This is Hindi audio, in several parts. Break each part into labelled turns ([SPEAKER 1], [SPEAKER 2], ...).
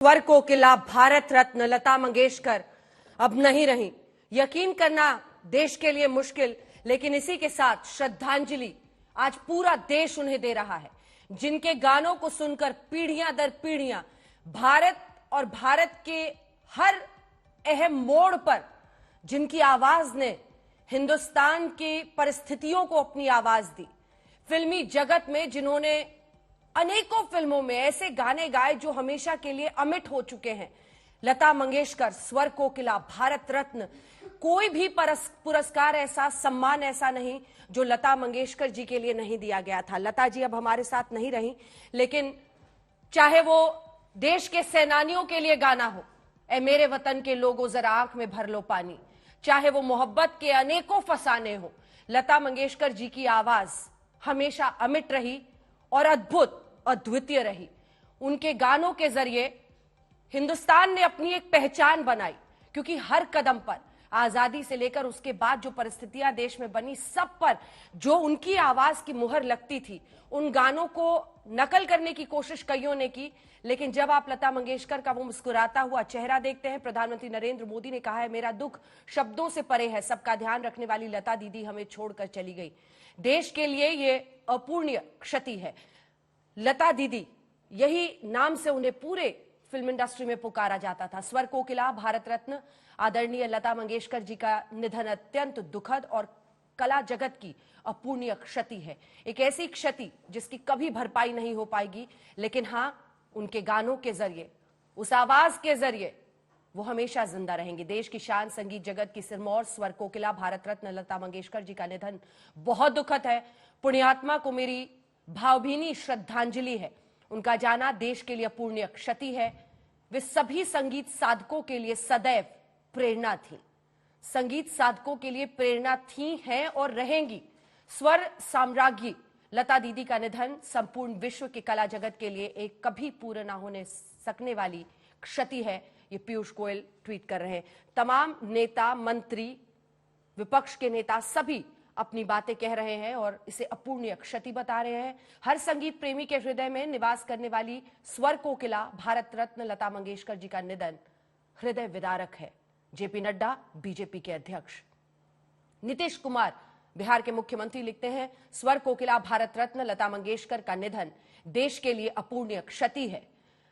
[SPEAKER 1] स्वर कोकिला भारत रत्न लता मंगेशकर अब नहीं रही। यकीन करना देश के लिए मुश्किल, लेकिन इसी के साथ श्रद्धांजलि आज पूरा देश उन्हें दे रहा है, जिनके गानों को सुनकर पीढ़ियां दर पीढ़ियां भारत और भारत के हर अहम मोड़ पर जिनकी आवाज ने हिंदुस्तान की परिस्थितियों को अपनी आवाज दी। फिल्मी जगत में जिन्होंने अनेकों फिल्मों में ऐसे गाने गाए जो हमेशा के लिए अमिट हो चुके हैं। लता मंगेशकर, स्वर कोकिला, भारत रत्न, कोई भी पुरस्कार ऐसा, सम्मान ऐसा नहीं जो लता मंगेशकर जी के लिए नहीं दिया गया था। लता जी अब हमारे साथ नहीं रही, लेकिन चाहे वो देश के सेनानियों के लिए गाना हो, ए मेरे वतन के लोगों जरा आंख में भर लो पानी, चाहे वो मोहब्बत के अनेकों फसाने हो, लता मंगेशकर जी की आवाज हमेशा अमिट रही और अद्भुत, अद्वितीय रही। उनके गानों के जरिए हिंदुस्तान ने अपनी एक पहचान बनाई, क्योंकि हर कदम पर आजादी से लेकर उसके बाद जो परिस्थितियां देश में बनी, सब पर जो उनकी आवाज की मुहर लगती थी, उन गानों को नकल करने की कोशिश कईयों ने की। लेकिन जब आप लता मंगेशकर का वो मुस्कुराता हुआ चेहरा देखते हैं, प्रधानमंत्री नरेंद्र मोदी ने कहा है, मेरा दुख शब्दों से परे है, सबका ध्यान रखने वाली लता दीदी हमें छोड़कर चली गई। देश के लिए ये अपूर्णीय क्षति है। लता दीदी, यही नाम से उन्हें पूरे फिल्म इंडस्ट्री में पुकारा जाता था। स्वर कोकिला, भारत रत्न आदरणीय लता मंगेशकर जी का निधन अत्यंत दुखद और कला जगत की अपूर्णीय क्षति है। एक ऐसी क्षति जिसकी कभी भरपाई नहीं हो पाएगी, लेकिन हां, उनके गानों के जरिए, उस आवाज के जरिए वो हमेशा जिंदा रहेंगी। देश की शान, संगीत जगत की सिरमौर स्वर कोकिला, भारत रत्न लता मंगेशकर जी का निधन बहुत दुखद है। पुण्यात्मा को मेरी भावभीनी श्रद्धांजलि है। उनका जाना देश के लिए अपूर्णीय क्षति है। वे सभी संगीत साधकों के लिए सदैव प्रेरणा थी, संगीत साधकों के लिए प्रेरणा थी, हैं और रहेंगी। स्वर साम्राज्ञी लता दीदी का निधन संपूर्ण विश्व के कला जगत के लिए एक कभी पूर्ण ना होने सकने वाली क्षति है। ये पीयूष गोयल ट्वीट कर रहे हैं। तमाम नेता, मंत्री, विपक्ष के नेता सभी अपनी बातें कह रहे हैं और इसे अपूर्णीय क्षति बता रहे हैं। हर संगीत प्रेमी के हृदय में निवास करने वाली स्वर कोकिला, भारत रत्न लता मंगेशकर जी का निधन हृदय विदारक है। जेपी नड्डा, बीजेपी के अध्यक्ष, नीतीश कुमार, बिहार के मुख्यमंत्री लिखते हैं, स्वर कोकिला, भारत रत्न लता मंगेशकर का निधन देश के लिए अपूर्णीय क्षति है।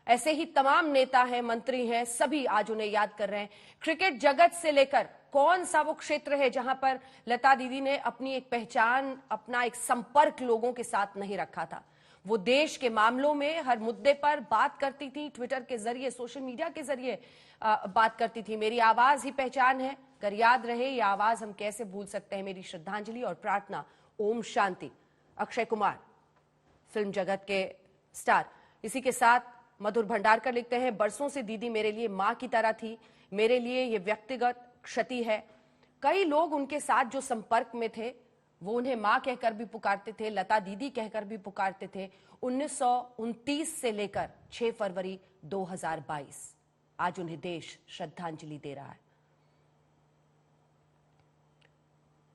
[SPEAKER 1] ऐसे ही तमाम नेता हैं, मंत्री हैं, सभी आज उन्हें याद कर रहे हैं। क्रिकेट जगत से लेकर कौन सा वो क्षेत्र है जहां पर लता दीदी ने अपनी एक पहचान, अपना एक संपर्क लोगों के साथ नहीं रखा था। वो देश के मामलों में हर मुद्दे पर बात करती थी, ट्विटर के जरिए, सोशल मीडिया के जरिए बात करती थी। मेरी आवाज ही पहचान है, अगर याद रहे ये आवाज हम कैसे भूल सकते हैं। मेरी श्रद्धांजलि और प्रार्थना, ओम शांति। अक्षय कुमार, फिल्म जगत के स्टार। इसी के साथ मधुर भंडारकर लिखते हैं, बरसों से दीदी मेरे लिए मां की तरह थी, मेरे लिए ये व्यक्तिगत क्षति है। कई लोग उनके साथ जो संपर्क में थे वो उन्हें मां कहकर भी पुकारते थे, लता दीदी कहकर भी पुकारते थे। 1929 से लेकर 6 फरवरी 2022 आज उन्हें देश श्रद्धांजलि दे रहा है।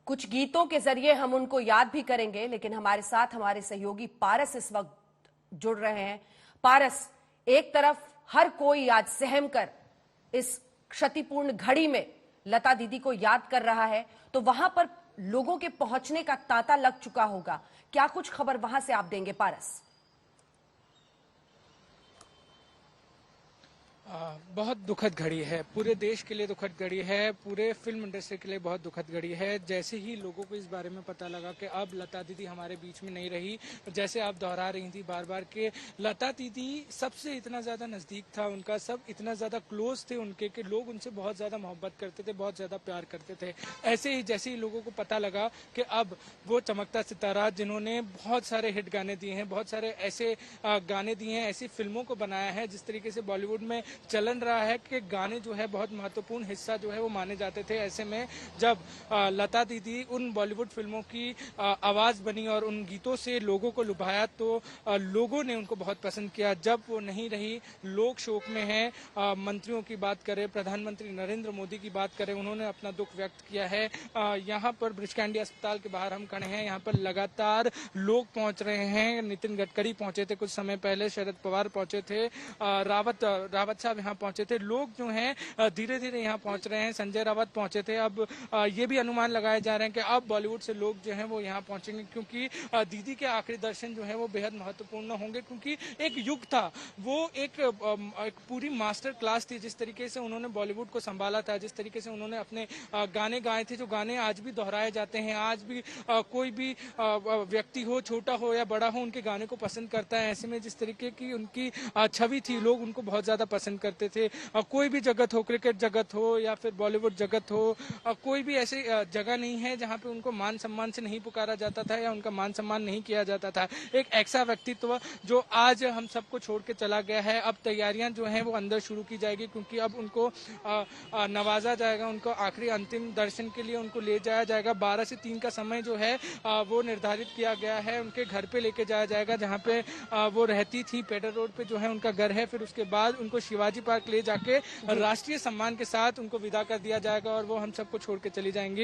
[SPEAKER 1] कुछ गीतों के जरिए हम उनको याद भी करेंगे, लेकिन हमारे साथ हमारे सहयोगी पारस इस वक्त जुड़ रहे हैं। पारस, एक तरफ हर कोई आज सहम कर इस क्षतिपूर्ण घड़ी में लता दीदी को याद कर रहा है, तो वहां पर लोगों के पहुंचने का तांता लग चुका होगा। क्या कुछ खबर वहां से आप देंगे पारस?
[SPEAKER 2] बहुत दुखद घड़ी है, पूरे देश के लिए दुखद घड़ी है, पूरे फिल्म इंडस्ट्री के लिए बहुत दुखद घड़ी है। जैसे ही लोगों को इस बारे में पता लगा कि अब लता दीदी हमारे बीच में नहीं रही, जैसे आप दोहरा रही थी बार बार कि लता दीदी सबसे इतना ज़्यादा नज़दीक था उनका, सब इतना ज़्यादा क्लोज थे उनके कि लोग उनसे बहुत ज़्यादा मोहब्बत करते थे, बहुत ज़्यादा प्यार करते थे। ऐसे ही जैसे ही लोगों को पता लगा कि अब वो चमकता सितारा जिन्होंने बहुत सारे हिट गाने दिए हैं, बहुत सारे ऐसे गाने दिए हैं, ऐसी फिल्मों को बनाया है जिस तरीके से बॉलीवुड में चलन रहा है कि गाने जो है बहुत महत्वपूर्ण हिस्सा जो है वो माने जाते थे। ऐसे में जब लता दीदी उन बॉलीवुड फिल्मों की आवाज बनी और उन गीतों से लोगों को लुभाया तो लोगों ने उनको बहुत पसंद किया। जब वो नहीं रही, लोग शोक में हैं। मंत्रियों की बात करें, प्रधानमंत्री नरेंद्र मोदी की बात करें, उन्होंने अपना दुख व्यक्त किया है। यहाँ पर ब्रिज कैंडी अस्पताल के बाहर हम खड़े हैं, यहाँ पर लगातार लोग पहुंच रहे हैं। नितिन गडकरी पहुंचे थे कुछ समय पहले, शरद पवार पहुंचे थे, रावत साहब यहाँ पहुंचे थे। लोग जो हैं धीरे धीरे यहाँ पहुंच रहे हैं। संजय रावत पहुंचे थे। अब ये भी अनुमान लगाए जा रहे हैं कि अब बॉलीवुड से लोग जो हैं वो यहाँ पहुंचेंगे, क्योंकि दीदी के आखिरी दर्शन जो है वो बेहद महत्वपूर्ण होंगे। क्योंकि एक युग था, वो एक पूरी मास्टर क्लास थी। जिस तरीके से उन्होंने बॉलीवुड को संभाला था, जिस तरीके से उन्होंने अपने गाने गाए थे, जो गाने आज भी दोहराए जाते हैं। आज भी कोई भी व्यक्ति हो, छोटा हो या बड़ा हो, उनके गाने को पसंद करता है। ऐसे में जिस तरीके की उनकी छवि थी, लोग उनको बहुत ज्यादा पसंद करते थे। कोई भी जगत हो, क्रिकेट जगत हो या फिर बॉलीवुड जगत हो, कोई भी ऐसी जगह नहीं है जहाँ पे उनको मान सम्मान से नहीं पुकारा जाता था या उनका मान सम्मान नहीं किया जाता था। एक ऐसा व्यक्तित्व जो आज हम सबको छोड़ के चला गया है। अब तैयारियां जो हैं वो अंदर शुरू की जाएगी, क्योंकि अब उनको नवाजा जाएगा। उनको आखिरी अंतिम दर्शन के लिए उनको ले जाया जाएगा। 12 से 3 का समय जो है वो निर्धारित किया गया है। उनके घर पे लेके जाया जाएगा, जहाँ पे वो रहती थी। पेडर रोड पे जो है उनका घर है। फिर उसके बाद उनको शिवाजी पार्क ले जाके राष्ट्रीय सम्मान के साथ उनको विदा कर दिया जाएगा और वो हम सबको छोड़ के चली जाएंगी।